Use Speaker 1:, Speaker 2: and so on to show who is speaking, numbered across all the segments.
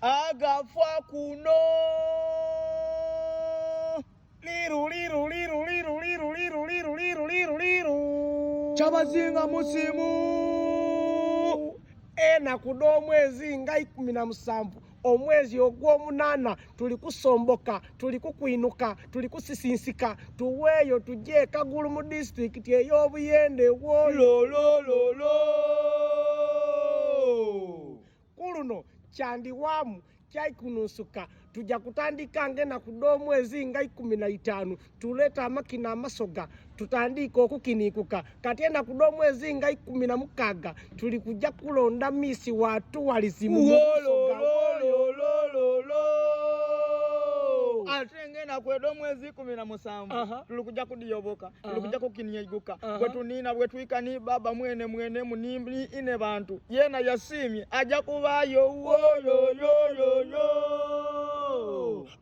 Speaker 1: agafa kuno liru liru liru liru liru liru liru liru liru liru
Speaker 2: chabazinga musimu
Speaker 1: ena kudo mwezi nga 17 omwezi ogw'omunana tuli kusomboka tuli kukwinuka tuli kusisinsika tuweeyo tujje Kagulu mu district ey'Obuyende wo
Speaker 2: lolololo
Speaker 1: kuluno kyandiwamu kyaikunusuka tujja kutandika ngena kudo mwezi nga 15 tuleta amakina amasoga tutandika okukinikuka kati ena kudo mwezi nga 16 tuli kujja kulonda misi watu walizimu
Speaker 2: atengena kwedo mwezi 17 tuli kujja kudiyoboka tuli kujja kukinyeguka bwetunina bwetwikani baba mwene munimbi ine bantu yena yasimye aja kubayo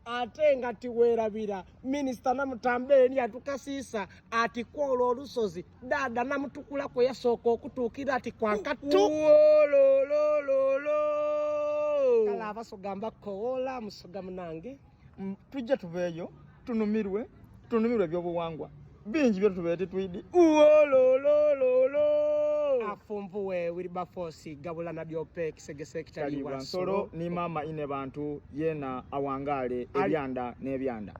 Speaker 1: ate nga tiwerabira minisita namutambeni atukasiisa ati kwolwo olusozi dada namutukula kwe yasooka okutuukira ati kwakatu kala abasoga mbakoola musoga munange
Speaker 2: tujja tuveeyo tunumirwe ebyobuwangwa bingi byetubeete twidi
Speaker 1: afumbuwe Wilberforce gabula na byope kisegese kitali
Speaker 2: Wansolo ni mama ine bantu yena awangale ebyanda n'ebyanda